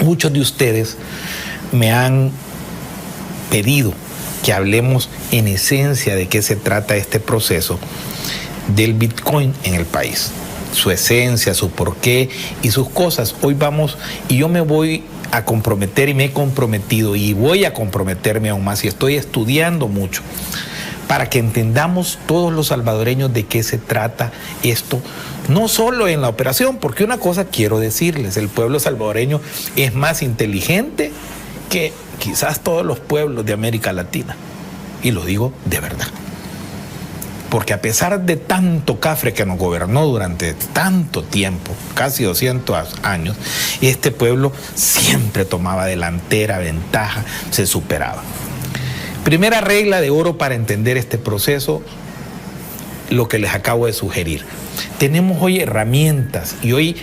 muchos de ustedes me han pedido que hablemos en esencia de qué se trata este proceso del Bitcoin en el país. Su esencia, su porqué y sus cosas. Hoy vamos, y yo me voy a comprometer y me he comprometido y voy a comprometerme aún más y estoy estudiando mucho para que entendamos todos los salvadoreños de qué se trata esto, no solo en la operación, porque una cosa quiero decirles, el pueblo salvadoreño es más inteligente que quizás todos los pueblos de América Latina, y lo digo de verdad. Porque a pesar de tanto cafre que nos gobernó durante tanto tiempo, casi 200 años, este pueblo siempre tomaba delantera, ventaja, se superaba. Primera regla de oro para entender este proceso, lo que les acabo de sugerir. Tenemos hoy herramientas y hoy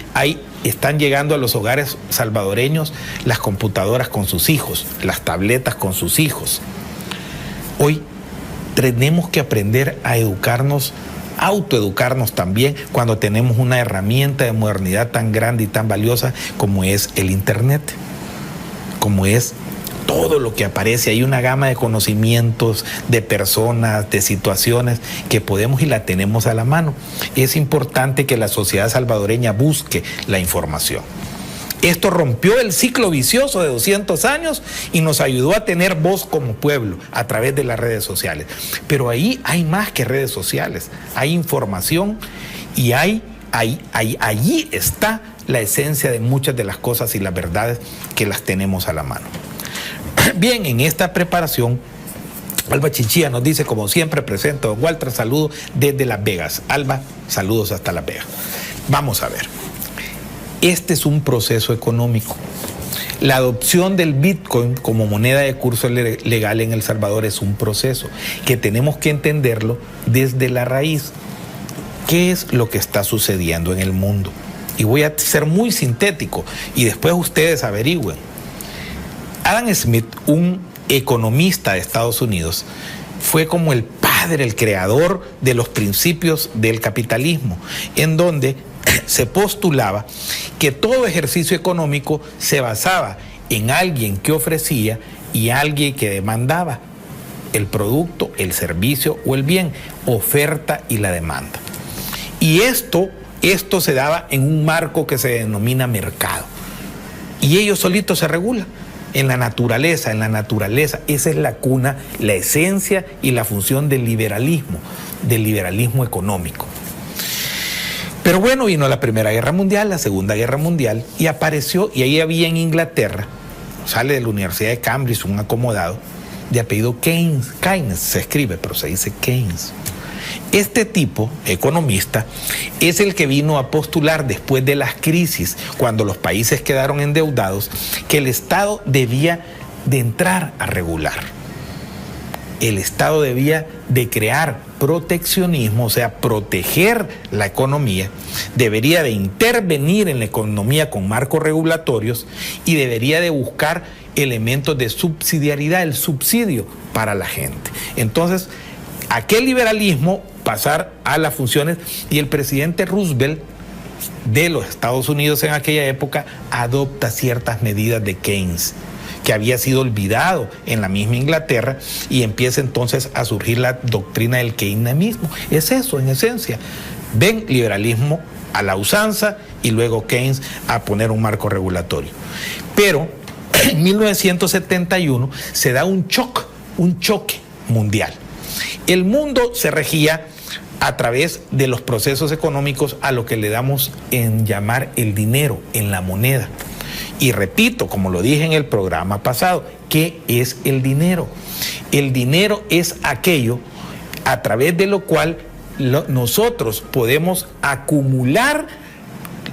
están llegando a los hogares salvadoreños las computadoras con sus hijos, las tabletas con sus hijos. Hoy tenemos que aprender a educarnos, autoeducarnos también cuando tenemos una herramienta de modernidad tan grande y tan valiosa como es el Internet, como es todo lo que aparece. Hay una gama de conocimientos, de personas, de situaciones que podemos y la tenemos a la mano. Es importante que la sociedad salvadoreña busque la información. Esto rompió el ciclo vicioso de 200 años y nos ayudó a tener voz como pueblo a través de las redes sociales. Pero ahí hay más que redes sociales, hay información y allí está la esencia de muchas de las cosas y las verdades que las tenemos a la mano. Bien, en esta preparación, Alba Chichía nos dice, como siempre presente, don Walter, saludos desde Las Vegas. Alba, saludos hasta Las Vegas. Vamos a ver. Este es un proceso económico. La adopción del Bitcoin como moneda de curso legal en El Salvador es un proceso que tenemos que entenderlo desde la raíz. ¿Qué es lo que está sucediendo en el mundo? Y voy a ser muy sintético y después ustedes averigüen. Adam Smith, un economista de Estados Unidos, fue como el padre, el creador de los principios del capitalismo, en donde se postulaba que todo ejercicio económico se basaba en alguien que ofrecía y alguien que demandaba el producto, el servicio o el bien, oferta y la demanda. Y esto se daba en un marco que se denomina mercado. Y ellos solitos se regulan. En la naturaleza, esa es la cuna, la esencia y la función del liberalismo económico. Pero bueno, vino la Primera Guerra Mundial, la Segunda Guerra Mundial, y apareció, y ahí había en Inglaterra, sale de la Universidad de Cambridge, un acomodado, de apellido Keynes se escribe, pero se dice Keynes. Este tipo, economista, es el que vino a postular después de las crisis, cuando los países quedaron endeudados, que el Estado debía de entrar a regular. El Estado debía de crear proteccionismo, o sea, proteger la economía, debería de intervenir en la economía con marcos regulatorios y debería de buscar elementos de subsidiariedad, el subsidio para la gente. Entonces, aquel liberalismo pasar a las funciones y el presidente Roosevelt de los Estados Unidos en aquella época adopta ciertas medidas de Keynes, que había sido olvidado en la misma Inglaterra, y empieza entonces a surgir la doctrina del keynesismo. Es eso, en esencia. Ven liberalismo a la usanza y luego Keynes a poner un marco regulatorio. Pero en 1971 se da un choque mundial. El mundo se regía a través de los procesos económicos a lo que le damos en llamar el dinero, en la moneda. Y repito, como lo dije en el programa pasado, ¿qué es el dinero? El dinero es aquello a través de lo cual nosotros podemos acumular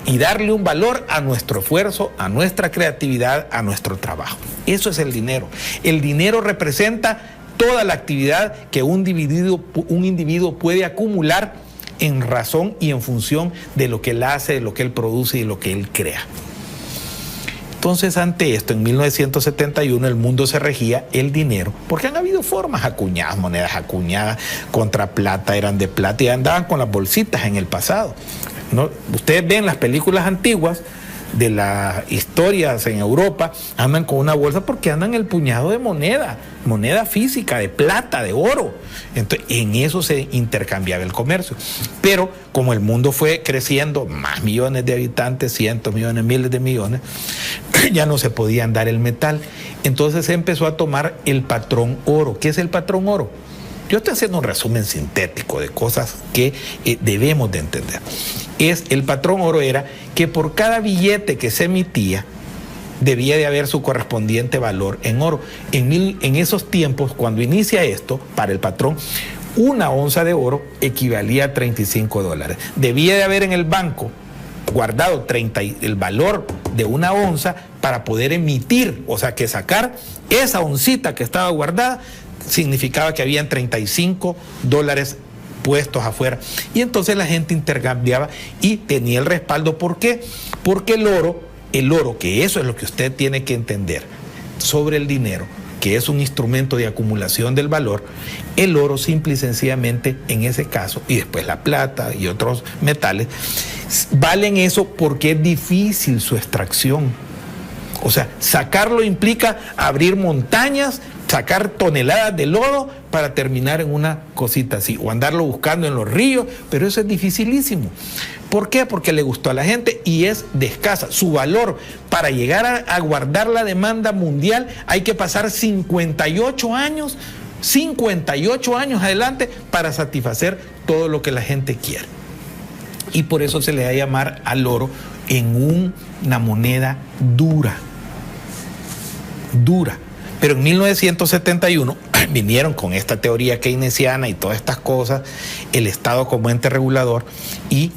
y darle un valor a nuestro esfuerzo, a nuestra creatividad, a nuestro trabajo. Eso es el dinero. El dinero representa toda la actividad que un individuo puede acumular en razón y en función de lo que él hace, de lo que él produce y de lo que él crea. Entonces, ante esto, en 1971 el mundo se regía el dinero, porque han habido formas acuñadas, monedas acuñadas contra plata, eran de plata y andaban con las bolsitas en el pasado, ¿no? Ustedes ven las películas antiguas de las historias en Europa andan con una bolsa porque andan el puñado de moneda física, de plata, de oro. Entonces, en eso se intercambiaba el comercio. Pero como el mundo fue creciendo, más millones de habitantes, cientos millones, miles de millones, ya no se podía andar el metal. Entonces se empezó a tomar el patrón oro. ¿Qué es el patrón oro? Yo estoy haciendo un resumen sintético de cosas que debemos de entender. El patrón oro era que por cada billete que se emitía, debía de haber su correspondiente valor en oro. En esos tiempos, cuando inicia esto, para el patrón, una onza de oro equivalía a $35. Debía de haber en el banco guardado el valor de una onza para poder emitir, o sea, que sacar esa oncita que estaba guardada, significaba que habían $35 puestos afuera. Y entonces la gente intercambiaba y tenía el respaldo. ¿Por qué? Porque el oro, que eso es lo que usted tiene que entender sobre el dinero, que es un instrumento de acumulación del valor, el oro simple y sencillamente en ese caso, y después la plata y otros metales, valen eso porque es difícil su extracción. O sea, sacarlo implica abrir montañas, sacar toneladas de lodo para terminar en una cosita así, o andarlo buscando en los ríos, pero eso es dificilísimo. ¿Por qué? Porque le gustó a la gente y es de escasa. Su valor para llegar a guardar la demanda mundial hay que pasar 58 años adelante para satisfacer todo lo que la gente quiere. Y por eso se le da a llamar al oro en una moneda dura. Pero en 1971 vinieron con esta teoría keynesiana y todas estas cosas, el Estado como ente regulador, y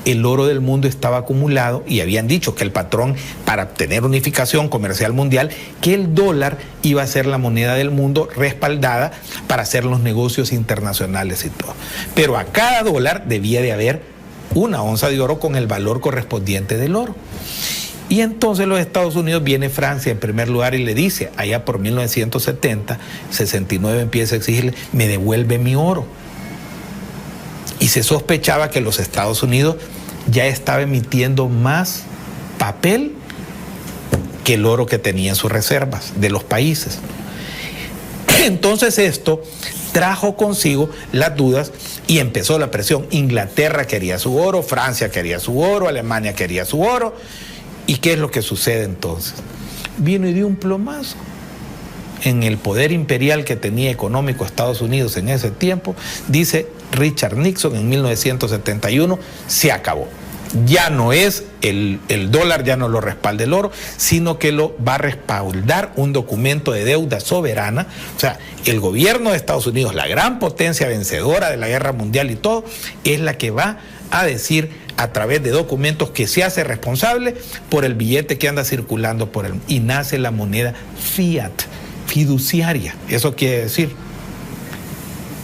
el oro del mundo estaba acumulado, y habían dicho que el patrón, para obtener unificación comercial mundial, que el dólar iba a ser la moneda del mundo respaldada para hacer los negocios internacionales y todo. Pero a cada dólar debía de haber una onza de oro con el valor correspondiente del oro. Y entonces los Estados Unidos, viene Francia en primer lugar y le dice, allá por 1970, 69 empieza a exigirle, me devuelve mi oro. Y se sospechaba que los Estados Unidos ya estaba emitiendo más papel que el oro que tenía en sus reservas de los países. Entonces esto trajo consigo las dudas y empezó la presión. Inglaterra quería su oro, Francia quería su oro, Alemania quería su oro. ¿Y qué es lo que sucede entonces? Vino y dio un plomazo en el poder imperial que tenía económico Estados Unidos en ese tiempo. Dice Richard Nixon en 1971, se acabó. Ya no es el dólar, ya no lo respalda el oro, sino que lo va a respaldar un documento de deuda soberana. O sea, el gobierno de Estados Unidos, la gran potencia vencedora de la guerra mundial y todo, es la que va a decir a través de documentos que se hace responsable por el billete que anda circulando por y nace la moneda fiat, fiduciaria. Eso quiere decir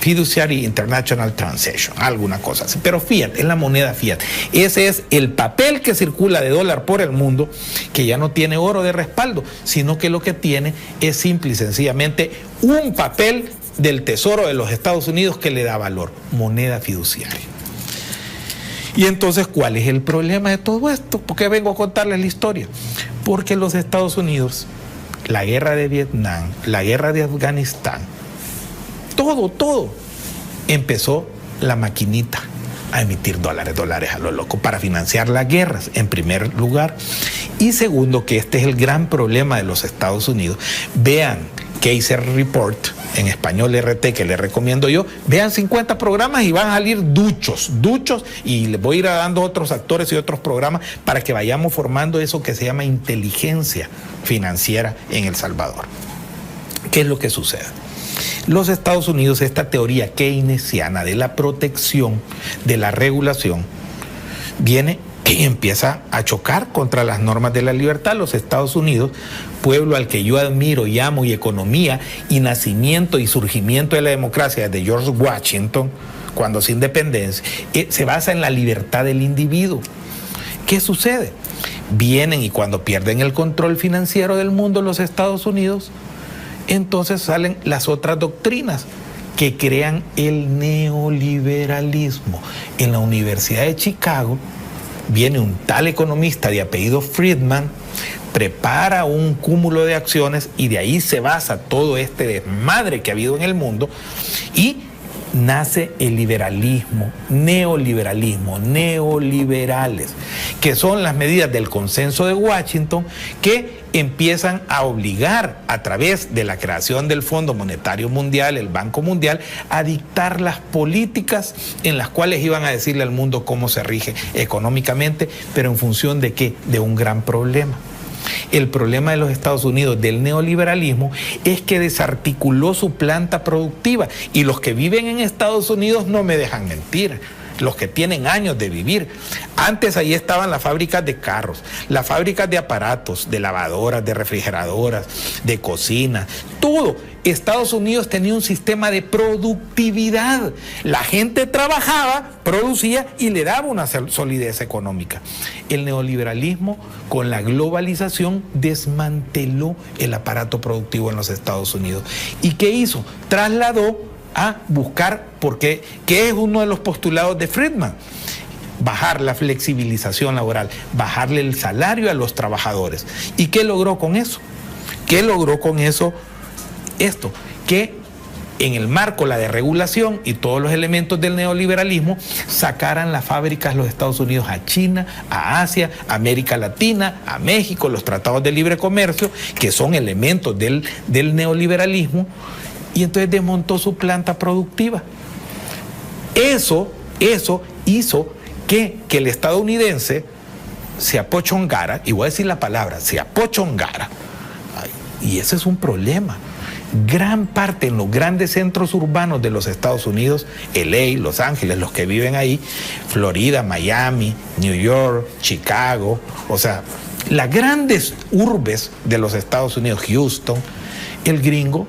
Fiduciary International Transaction, alguna cosa así. Pero fiat, es la moneda fiat. Ese es el papel que circula de dólar por el mundo, que ya no tiene oro de respaldo, sino que lo que tiene es simple y sencillamente un papel del Tesoro de los Estados Unidos que le da valor, moneda fiduciaria. Y entonces, ¿cuál es el problema de todo esto? ¿Por qué vengo a contarles la historia? Porque los Estados Unidos, la guerra de Vietnam, la guerra de Afganistán, todo, empezó la maquinita a emitir dólares a lo loco para financiar las guerras, en primer lugar. Y segundo, que este es el gran problema de los Estados Unidos. Vean Kaiser Report, en español RT, que les recomiendo yo. Vean 50 programas y van a salir duchos, y les voy a ir dando otros actores y otros programas para que vayamos formando eso que se llama inteligencia financiera en El Salvador. ¿Qué es lo que sucede? Los Estados Unidos, esta teoría keynesiana de la protección, de la regulación, viene y empieza a chocar contra las normas de la libertad. Los Estados Unidos, pueblo al que yo admiro y amo, y economía y nacimiento y surgimiento de la democracia desde George Washington, cuando se independencia, se basa en la libertad del individuo. ¿Qué sucede? Vienen y cuando pierden el control financiero del mundo los Estados Unidos, entonces salen las otras doctrinas que crean el neoliberalismo. En la Universidad de Chicago viene un tal economista de apellido Friedman, prepara un cúmulo de acciones y de ahí se basa todo este desmadre que ha habido en el mundo y nace el liberalismo, neoliberales, que son las medidas del consenso de Washington que empiezan a obligar a través de la creación del Fondo Monetario Mundial, el Banco Mundial, a dictar las políticas en las cuales iban a decirle al mundo cómo se rige económicamente, pero en función de ¿qué? De un gran problema. El problema de los Estados Unidos del neoliberalismo es que desarticuló su planta productiva y los que viven en Estados Unidos no me dejan mentir. Los que tienen años de vivir. Antes ahí estaban las fábricas de carros, las fábricas de aparatos, de lavadoras, de refrigeradoras, de cocina, todo. Estados Unidos tenía un sistema de productividad. La gente trabajaba, producía y le daba una solidez económica. El neoliberalismo, con la globalización, desmanteló el aparato productivo en los Estados Unidos. ¿Y qué hizo? Trasladó a buscar, porque ¿qué es uno de los postulados de Friedman? Bajar la flexibilización laboral, bajarle el salario a los trabajadores. ¿Y qué logró con eso? ¿Qué logró con eso? Esto, que en el marco la desregulación y todos los elementos del neoliberalismo sacaran las fábricas de los Estados Unidos a China, a Asia, a América Latina, a México, los tratados de libre comercio, que son elementos del neoliberalismo, y entonces desmontó su planta productiva. Eso hizo que el estadounidense se apochongara, y voy a decir la palabra, se apochongara. Y ese es un problema. Gran parte en los grandes centros urbanos de los Estados Unidos, LA, Los Ángeles, los que viven ahí, Florida, Miami, New York, Chicago, o sea, las grandes urbes de los Estados Unidos, Houston, el gringo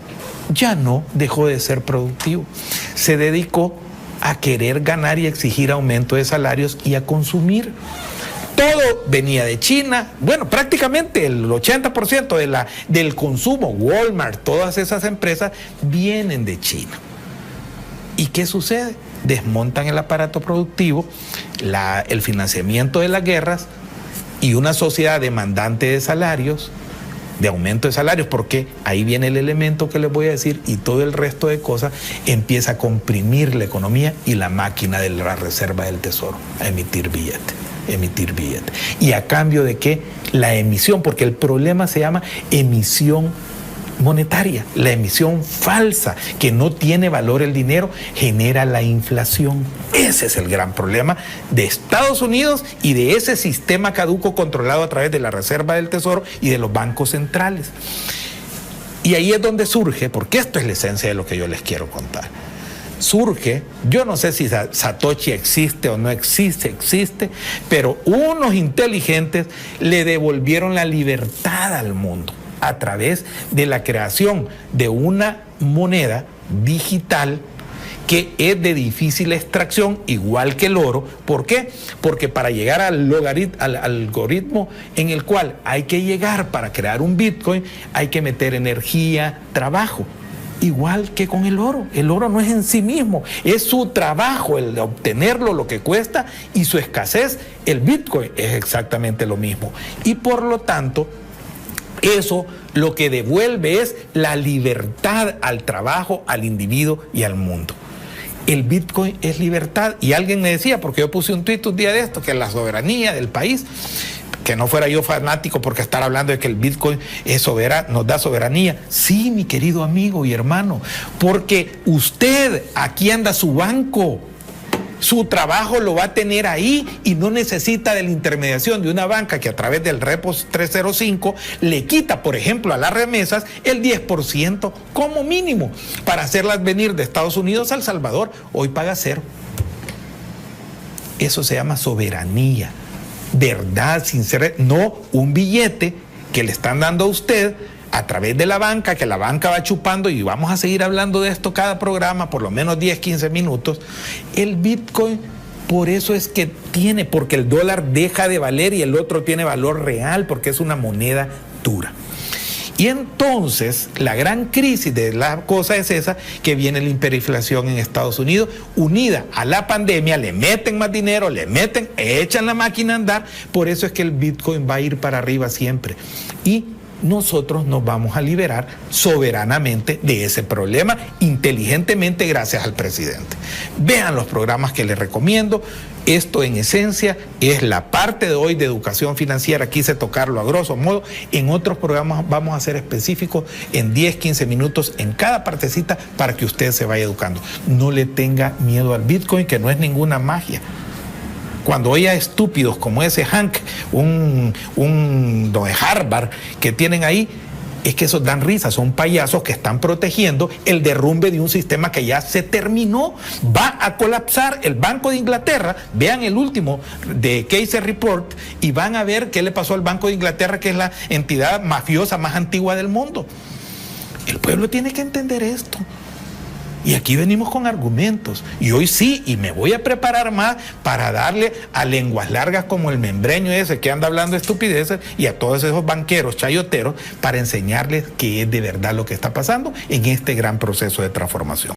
ya no dejó de ser productivo. Se dedicó a querer ganar y exigir aumento de salarios y a consumir. Todo venía de China. Bueno, prácticamente el 80% del consumo, Walmart, todas esas empresas vienen de China. ¿Y qué sucede? Desmontan el aparato productivo, el financiamiento de las guerras y una sociedad demandante de salarios, de aumento de salarios, porque ahí viene el elemento que les voy a decir, y todo el resto de cosas empieza a comprimir la economía y la máquina de la reserva del tesoro, a emitir billetes. ¿Y a cambio de qué? La emisión, porque el problema se llama emisión monetaria, la emisión falsa, que no tiene valor el dinero, genera la inflación. Ese es el gran problema de Estados Unidos y de ese sistema caduco controlado a través de la Reserva del Tesoro y de los bancos centrales. Y ahí es donde surge, porque esto es la esencia de lo que yo les quiero contar. Surge, yo no sé si Satoshi existe o no existe, pero unos inteligentes le devolvieron la libertad al mundo a través de la creación de una moneda digital que es de difícil extracción, igual que el oro. ¿Por qué? Porque para llegar al algoritmo en el cual hay que llegar para crear un Bitcoin, hay que meter energía, trabajo. Igual que con el oro no es en sí mismo, es su trabajo, el de obtenerlo, lo que cuesta y su escasez. El Bitcoin es exactamente lo mismo y por lo tanto eso lo que devuelve es la libertad al trabajo, al individuo y al mundo. El Bitcoin es libertad. Y alguien me decía, porque yo puse un tuit un día de esto, que la soberanía del país, que no fuera yo fanático porque estar hablando de que el Bitcoin es nos da soberanía. Sí, mi querido amigo y hermano, porque usted, aquí anda su banco. Su trabajo lo va a tener ahí y no necesita de la intermediación de una banca que a través del Repo 305 le quita, por ejemplo, a las remesas el 10% como mínimo para hacerlas venir de Estados Unidos a El Salvador. Hoy paga 0. Eso se llama soberanía. Verdad, sincera, no un billete que le están dando a usted a través de la banca, que la banca va chupando, y vamos a seguir hablando de esto cada programa, por lo menos 10, 15 minutos. El Bitcoin, por eso es que porque el dólar deja de valer y el otro tiene valor real, porque es una moneda dura. Y entonces la gran crisis de la cosa es esa, que viene la hiperinflación en Estados Unidos, unida a la pandemia, le meten más dinero, echan la máquina a andar, por eso es que el Bitcoin va a ir para arriba siempre. Y nosotros nos vamos a liberar soberanamente de ese problema, inteligentemente, gracias al presidente. Vean los programas que les recomiendo. Esto en esencia es la parte de hoy de educación financiera. Quise tocarlo a grosso modo. En otros programas vamos a ser específicos en 10, 15 minutos en cada partecita para que usted se vaya educando. No le tenga miedo al Bitcoin, que no es ninguna magia. Cuando oye a estúpidos como ese Hank, un de Harvard que tienen ahí, es que esos dan risa, son payasos que están protegiendo el derrumbe de un sistema que ya se terminó. Va a colapsar el Banco de Inglaterra. Vean el último de Case Report y van a ver qué le pasó al Banco de Inglaterra, que es la entidad mafiosa más antigua del mundo. El pueblo tiene que entender esto. Y aquí venimos con argumentos. Y hoy sí, y me voy a preparar más para darle a lenguas largas como el membreño ese que anda hablando estupideces y a todos esos banqueros chayoteros para enseñarles qué es de verdad lo que está pasando en este gran proceso de transformación.